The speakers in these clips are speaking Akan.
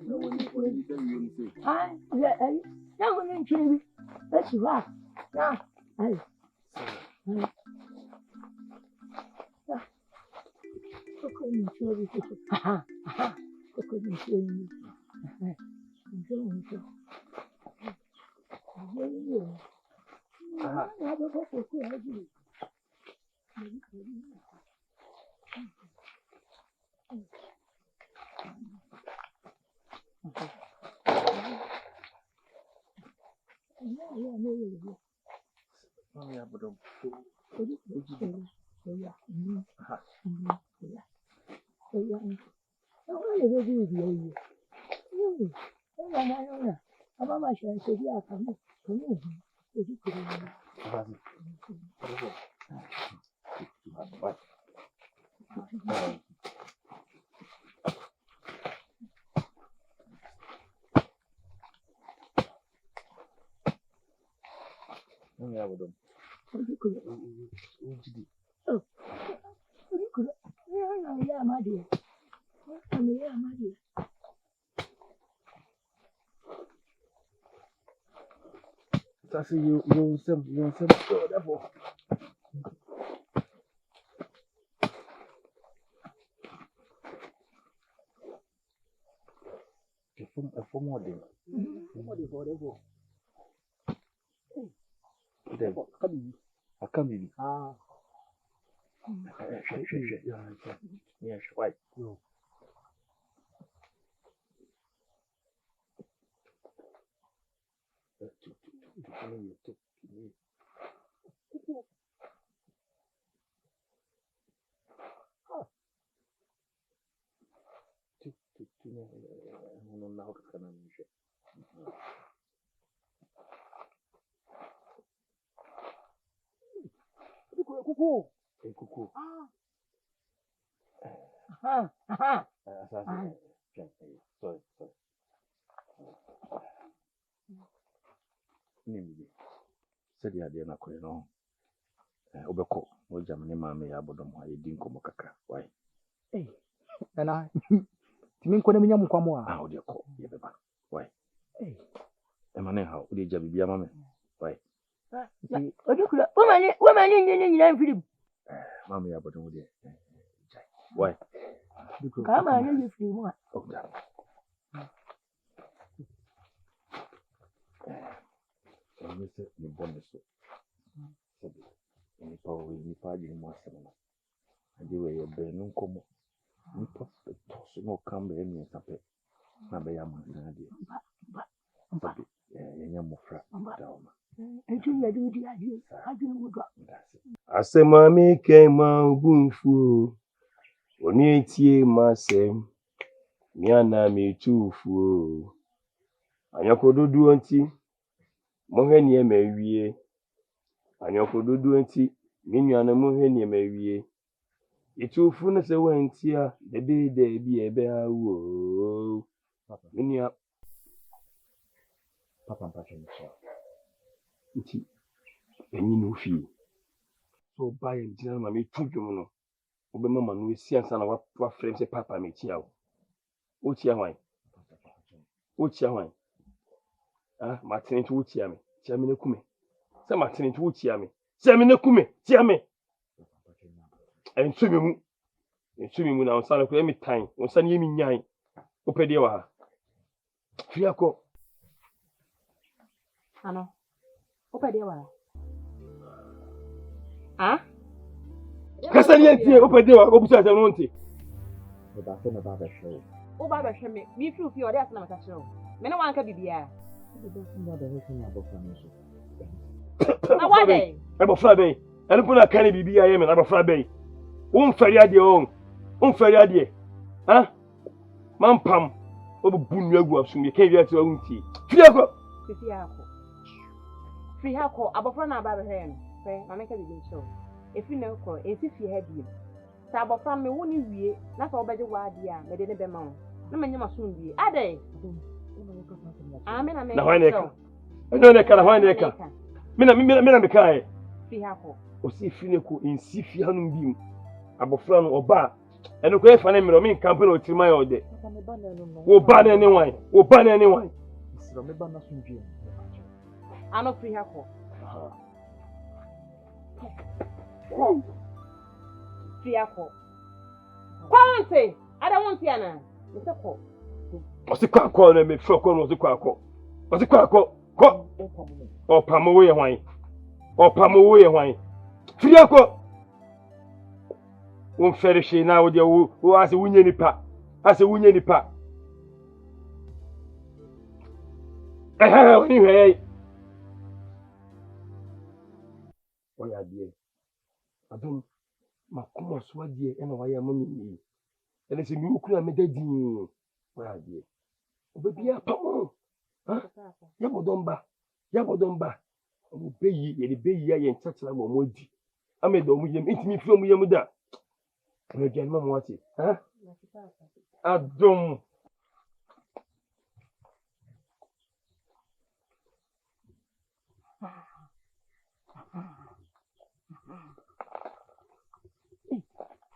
Now we're in Chile. Let's rock. Now, I. Couldn't show you. Couldn't show you. I see you some therefore. A form more day. I come in. Yes, right. Cuckoo. Sorry. Said you had no. Obeko, what Germany mammy abodom, I didn't come kaka. Why? Hey, and I. Timin Konamiam Kwamwa. How do you call? Why? Hey, Emane, how would you be a mammy? Why? Woman in Philip. Mammy abodom with you. Why? Come on, if you want. Oh, that. Mr. Niboneso. Any power will be party more seminar. And you were a benum como. You prospect no come by any tape. Nabayama, but Yamofra down. I say, Mammy came out boonful. Only tea, my same. Miana me too fool. And you could do auntie. Mohenia may we. And you could do auntie. Miniana Mohenia may we. It's too fullness away here. The day they be a bear. Whoa. Minia. Papa passion. Auntie. And you know fee. So buy a gentleman, me too, you know. Obama, we see and son of what frames a papa me chiao. What's your wine? What's your wine? Ah, Martin to Chiami, Chiamina Kume. Some Martin to Chiami, Chiamina Kume, Chiami. And swimming when I was son of any time, when San Yemi Yan, Opedia. Fiaco. Ano, Opedia. Ah? Cassanian, Opedia, Obsat and Monty. But I think about the show. Oh, Baba, me through your death, no show. Men one can be here. Now, why day? I'm a flabby. I don't put a canny be I am and I'm a flabby. Ferriadi own. Ferriadi. Huh? Mampam. Over Bunyagu of some you can't get your own tea. Fiaco. Free her call, above run about her. I make a big show. If you know, if you have you. Sabo from me won't you? That's all better why dear, but they never mount. No man, you must soon be. Are they? I mean, I make I know the Calahaneca. Mina Mekai. Free her call. Or see Finico in Sifianum beam. Abofran or bar. And okay, for me, campaign or to my order. Wo ban anyone, wo ban anyone. I'm not free here. Free here. Quante, I don't want Tiana. It's a call. What's the call? Let me show was the call. What's the call? Go. Or Pamaway wine. Or Pamaway wine. Free here. Won't fetish now with your who has a winning nipa. As a winning nipa. Anyway. Oh, yeah, dear. I don't. My come on, swag dear, and why am I? And it's a new crew I made a deal. Well, dear. Baby, a pamo. Yabodomba. Oh, baby, the baby, and touch like one more. I made the medium, eat me from your mother. And again, Mamma, what it? Huh? I don't.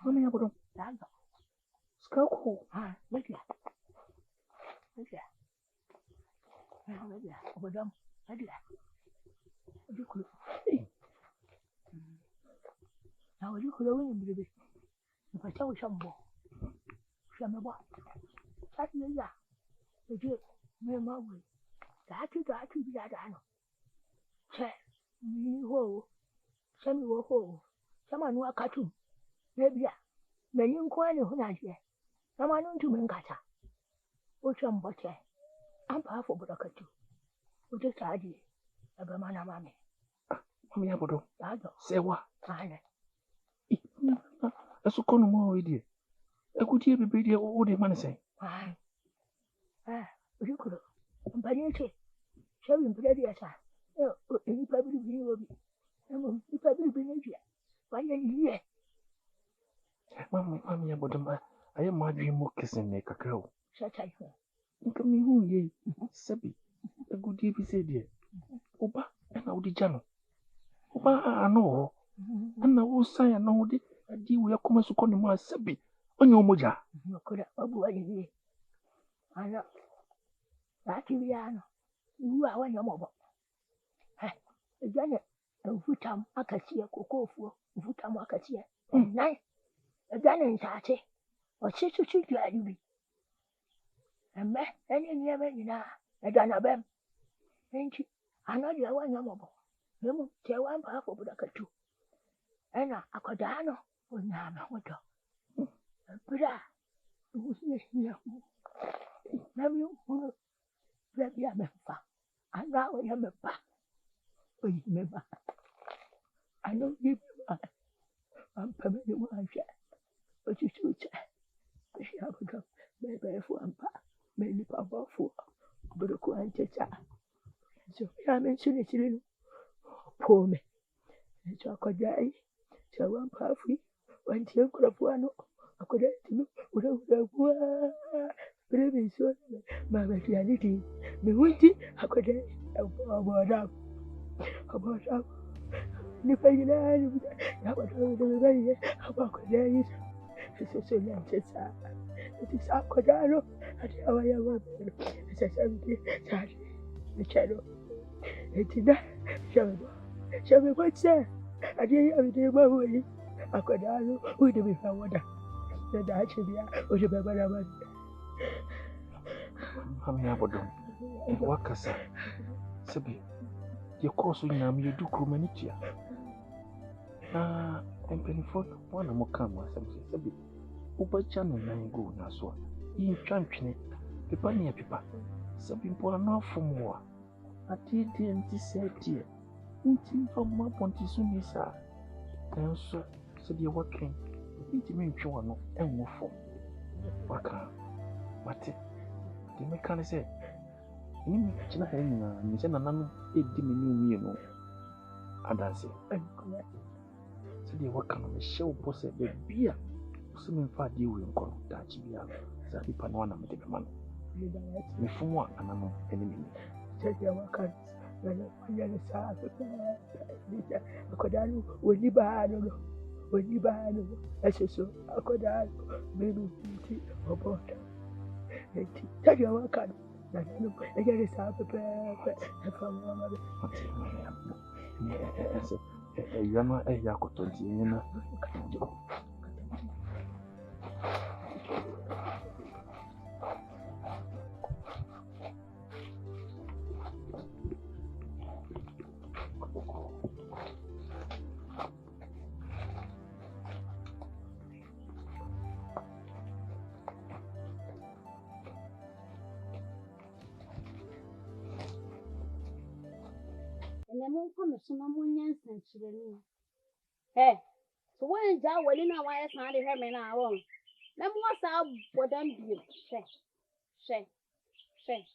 Mami ya bodo. Skako. Media. Obodam. Media. Ojukulu. Na ojukulu we mbibe. Mpacha wo shambo. Shambo. Ati ya. Eje me mawe. Dati bi da no. Che. Mi ho. Chami wo ho. Chama nu akatu. Nebia. Menyin kwani hunaje. Nama nuntu mengata. Ochambote. Ampa afọ bodakatu. Oje saadi. Ebe mana mami. Mami abodo. Ado. Sewa. Ane. Eso kono mo wedi. Ekuti bebe die o de man say. Ojukuru. Mbanyete. Shabi mpedi asa. Ni pabiri bi obi. Emo ni pabiri bi ndia. Wanye niye. Mami abodo ma. Aye ma dwi mo kesen ne kakra o. Shatai ho. Nka mi hu ye. Sabi. Ekuti bi se die. Oba na odi jano. Oba ano ho. Ana wo san na odi adi wo yakoma su kono mu asabi. Onye omoja. Nokora obu wa ni. Ana. Lati biano. Uwa wanya mobo. Ejane ufutam akasie kokofuo. Ufutam akasie. Nai. Ejane nsate. Ochichuchu jwalubi. Emme eni nyeme nyina. Ejana bem. Enchi ana dia wanya mobo. Nemu tewa mpa afọ bodakatu. Ena akodano onyama hodo. Bra. Usinya. Nami uno. Bia mefa. Ana o ya mefa. Oyi mefa. Ano give you am pameli mo ansha. Ochichucha. Ya bodo. Bebe fu ampa. Meni papa fu. Bodo ko anchecha. So ya mention it in pome. So akodai. So one pafi. One team crafano. Akoda timi. Ura Breve so. Mama reality. Me wunti akoda. About ni fayina ni ya bodo de baye. Abakoda yi. So lantesa. It is akodano. Ati awaya wa. Sasamti. Sari. Chalo. Etina. Shabe kwatsa. Adi ya de bawe. Akodano. Ude bi fawada. Da achibia. Oje babara ba. Mami abodo. Wakasa. Sabi. Ye koso nyina me dukuru manitia. Empenifo wana mokam asamse. Sabi. Ubacha no nan go na so. Yi twantwene. Pepa ne pepa. Sabi mpo ana afomwa. Ati de nti setie. Nti fama ponti so ni sa. Enso sabi waken. Nti me ntwe wano enwo fo. Waka. Mate. De me kan se. Ni me kina ha nyina, me se nananu edi me ni owie no. Adanse. Sabi waka no me hye wo se be bia. So me fa di wo nko da chi bia. Sabi pa no na me de be man. Me funwa anano enemy. Cheja waka. Wala kwanya sa. Akodano woni ba no. when you buy as a so I could ask maybe about it. Tell you what kind. I get it out of the from one of the Yama a Yakotontina. Hey, so when Joe went in, why I found him in our own. Then what's up for them? Say,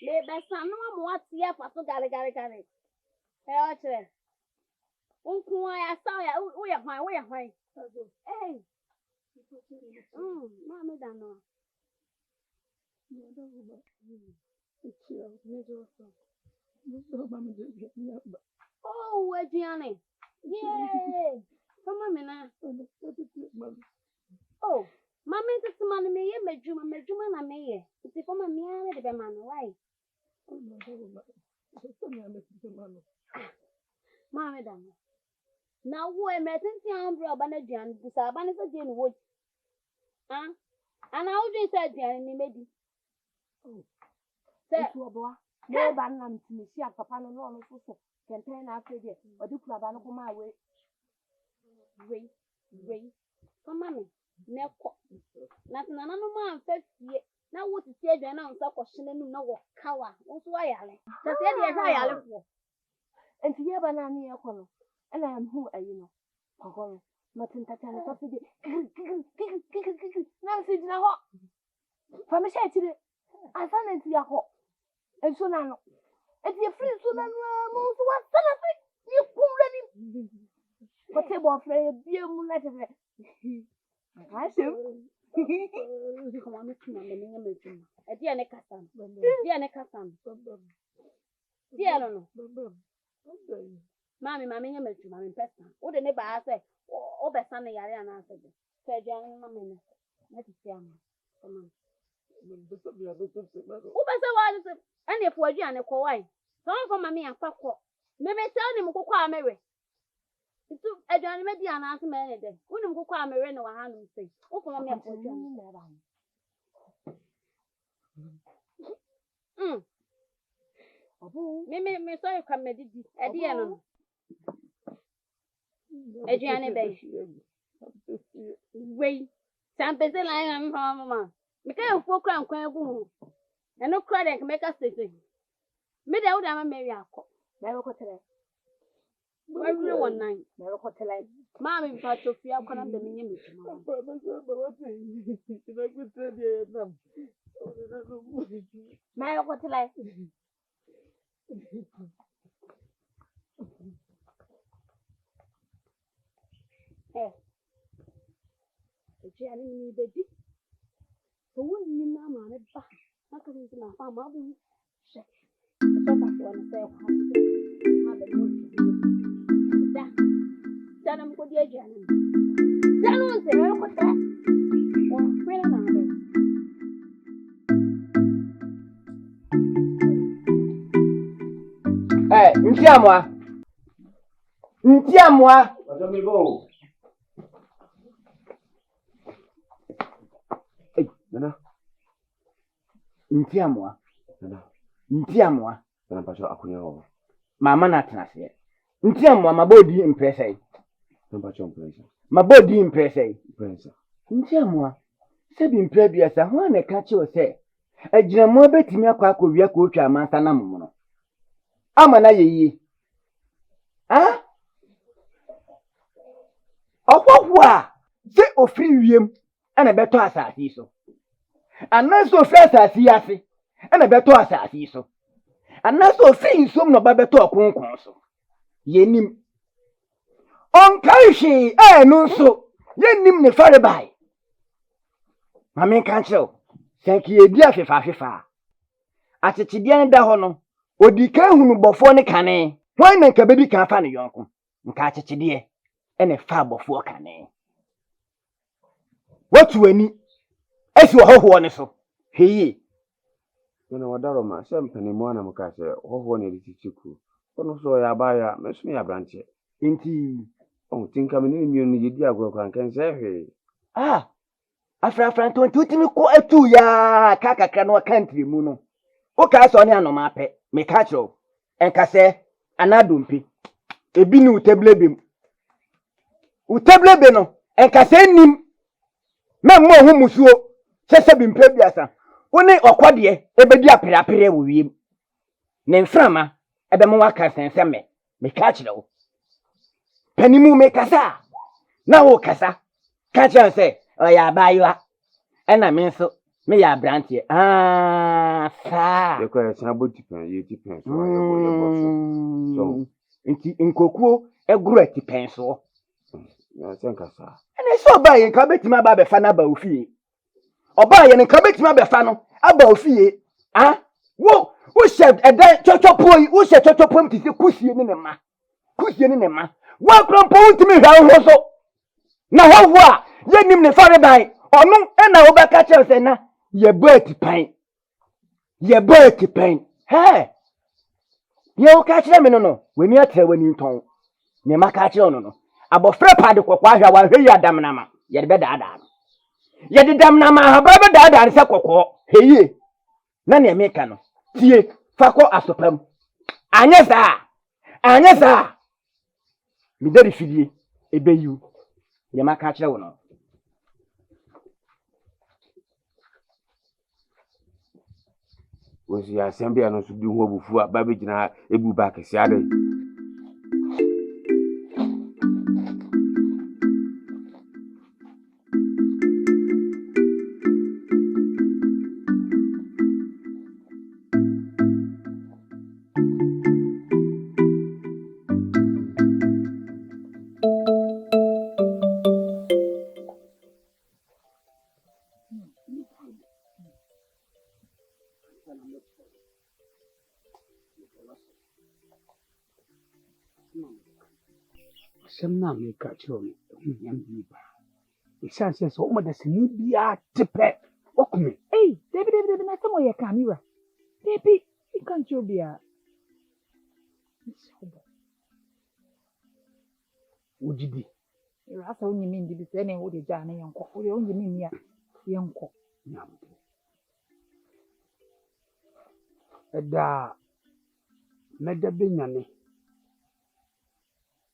lay best son, no more here for so galley. Hey, Archer. I saw you. We are fine. Hey, Mamma, don't know. Oh, where's Gianni? Yay! Come on, Mina. Oh, Mamma, it's the man me, Medjuma, and me. It's the former me, the man, right? Mamma, damn. Now, who am I thinking of Banadian, the Saban is a Jane Wood? Huh? And how do you say, Jenny, maybe? Oh, say, no banam to me, see a papa no one also can turn after this, or do Clavano come my way. Ray, come on, never. Nothing, no man, first year. Now, what is said, and I'm so questioning no cower. Also, I am. That's the idea. And here, banana, and I am who I know. Oh, nothing that I have to do. Now, sit in a hot. From a shed today, I found it to your hot. And so now, it's your friend, so now, most what's the you pull it. What's about Freya? Dear Moonlight. I do. Come on, Miss Mamma, a dear Necassan. Dear Necassan. Dear, no. Mammy, Mammy, Mammy, Pestan. What the neighbor I say, or the Sunday Ariana answered. Said young Mamma. Let us see. Come on. Who was the one? And if we're Gianna Kawai, don't come me and fuck. Maybe tell him who call Mary. It's a Johnny Median answer many days. Wouldn't go call Mary no hand and say, open me up for Mimi, me sorry, come medit. A dear, a Gianni Bay. Wait, some person I am from Mamma. Make a 4 crown quail. And no credit can make us say. Mid out, I'm a Mary Alco. Never got to every one night. Never got to like. Mammy, thought you feel can have the minimum. Mary got to like. Hey, the Jenny, baby. So when you mamma, I can see my farm. I'll be sick. So that's what I say. Then I'm good, dear Jenny. Then I'll say, what's that? Hey, Ntiamwa. Let me go. Hey, Nana. Ntiamwa. Nana. Ntiamwa. Nana pacho akunyo. Mama na tenase. Ntiamwa mabodi impressai. Nana pacho impressa. Mabodi impressai. Impressa. Ntiamwa. Sebi impressai sa ho na ka chi o se. Aginamu betimi akwa akowia ko otwa amansa na momo. Amana yeyi. Ah? Okwokwa se ofri wiem ana beto asasi so. Anaso ofri asasi ase ana beto asasi so. Anaso ofri nsom no ba beto okonkon so. Yenim. Onkaishi no so. Yenim ne fare bai. Mame kancho. Senki ebi afefa. Achichide ne da ho no. Odika hunu bofo ne kane. Hwan na nka bebi kan fa ne yonko. Nka achichide ene fa bofo kane. watu wani esi ohoho ne so heye Yana wadaro ma sɛ mpanimu ana muka sɛ ɔhɔ ne de tichiku ɔno so ya baya meso ya branche nti tinka me ne mienu yedi agorokora nkan sɛ hwe afrafra ntonti utimi ko atu ya kakakra no country mu no o ka so ne anoma pɛ me ka kyerɛw enka sɛ anadompi ebi ni utablebe no enka sɛ nim memmo ho musuo sɛ bi mpɛ biasa woni okode ebedi apere wo wiem ne mframa ebemo waka senseme me ka kyerɛw panimu me kasa na wo kasa ka kyerɛw sɛ oya abayiwa ena me nso me ya branche sa ye kwa san botipen ye tipen so so nti nkokuo eguru atipen so na senka sa ene so ba ye nka betima ba befa na ba ofie oba ye nka betima befa no aba ofie wo she edan chochopo yi wo she chochopo mti se kusie ne ma wa krompo ntimi hwa ho so na hoho a ye nim ne fare ban onu ena wo beka che se na ye bo atipan he ye o ka kire me no weni atre wani nton ne maka kire no abofre pade kokwa hwa wa hwe ya damnama ye de bedaada ye de damnama ha ba bedaada se kokko heye na ne meka no tie fako asopam anye za mi dari fidie ebeyu ye maka kire wo no wosi asɛm bia no so di ho bufu a ba begina ebu ba kɛse ade Semna me kachiro ni nyambi ba. Isanse so o da sini bia tepe. Okume. Debi na samo ye kamera. Debi, you can't show bia. Ujidi. Rasa unyi mindi bi se ne wo de ja na yenko. Wo de unyi mindi ya yenko. Nyambi. Eda meda benyane.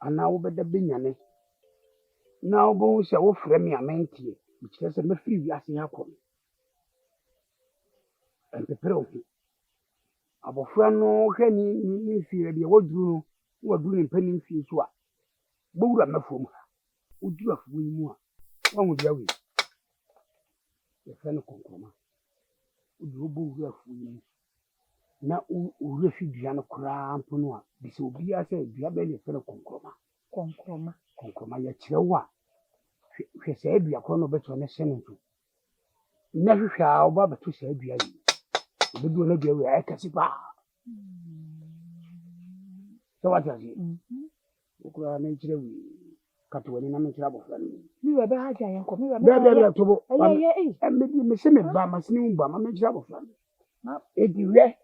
Ana wo beda benyane. Na wo bo se wo frɛ me amentie. Bikyerɛ sɛ mafiri wi ase yakɔ. Empepere wo. Abofra no hwɛ ni fie bia waduru ni mpani fie so a. Bowura mafom ha. Oduru afuwo yi mu a. Wa hu dia wi. Ye fɛ no konkroma. Oduru bowura afuwo yi mu. Na owura fi dua no koraa mpo no a. Bisi obi a sɛ dua bɛ ne fɛ no konkroma ya kyerɛ wo a. Hwɛ sɛ dua kɔ no beto na hyɛ no nso. Na hwehwɛ a oba beto sɛ dua yi. Obedu na dua wi a ɛkɛse pa. So what is it? Okura na kyerɛ wi. Katwani na me kyerɛ abofra no. Mi wa ba haja yenko, mi wa Bɛ tobo. Me se me ba masini mu ba ma me kyerɛ abofra no. Na ediwe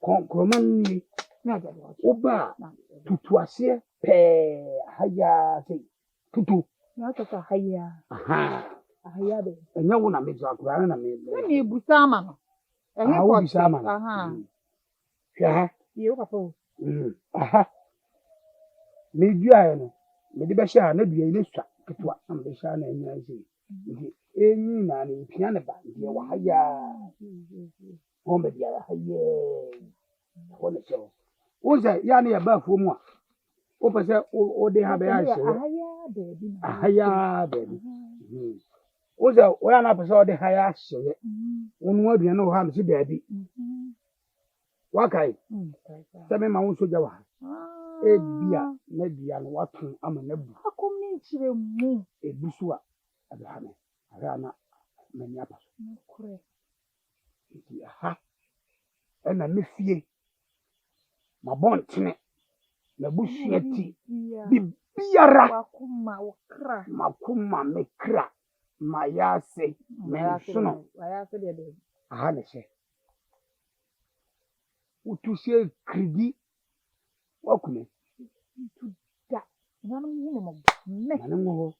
konkroma ni na ja do. Oba tutu ase pe haya sei. Tutu. Na ta haya. Haya be. Enya wo na me za akura na me. Na me busa ama no. Ehe ko busa ama. Hwa. Ye o papa. Me dua no. Me de be hya na dua ile swa ketwa. Na me hya na enya sei. Enyi na ne pia ne ba. Ye wa haya. Ombe dia haya. Wole so. Oza ya ne ya ba fu mu a. O pese o de ha be ya se. Ahaya baby. Oza o ya na pese o de haya se. Onu aduan no ha mse baby. Wakai. Sebe ma won soja wa. Ebia na bia no watun ama na bu. Akomi nchire mu. Ebusu a adahame. Ara na manya pa. Kure. Aha. Ena me fie. Ma bon tene. Na busuati. Biara. Wakuma wakra. Makuma mekra. mayase mensono Wayase de. aha ne hye wotu se kridi wakume Da. Nanu mu mo. Me. na ne ngo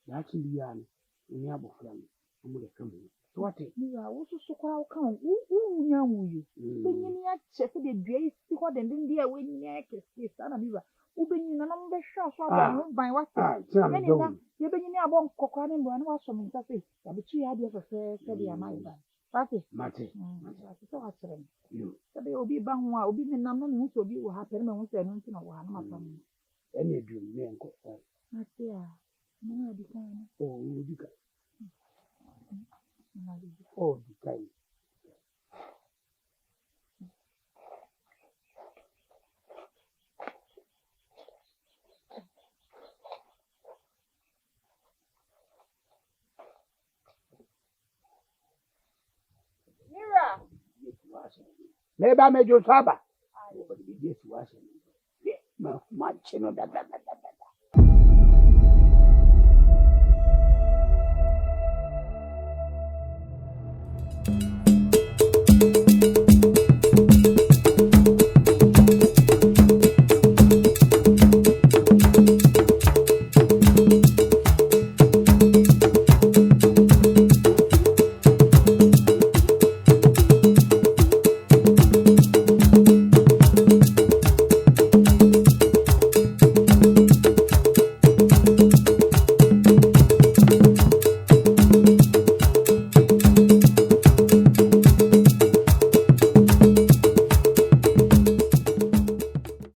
ya chi biya ne ni abofra me mo de kam so wate Mira, wo so kwa wo kan wo nya wuye. Benyini ya chefe de dua isi hɔ denden de a wenyi ya kese sana mira. Wo benyi na mo be hwa so aba ho ban wate. tina me Yɛne do na ye benyini abɔ nkɔkora ne mbɔ na waso mo nsa se. Ya be tu ya de fɛfɛ de ama iba. Wate. mate Wate so wakyerɛ me. yo Sɛbe obi ba ho a obi menam na me hu so obi wɔ ha pɛre me hu sɛ no nti na wɔ ha na ma fam. ene edu me enko Ate a. Mo adi kan. o udika Na adi. o dikai Mira. me ba me jo saba o ba di yesu wa se ma chino da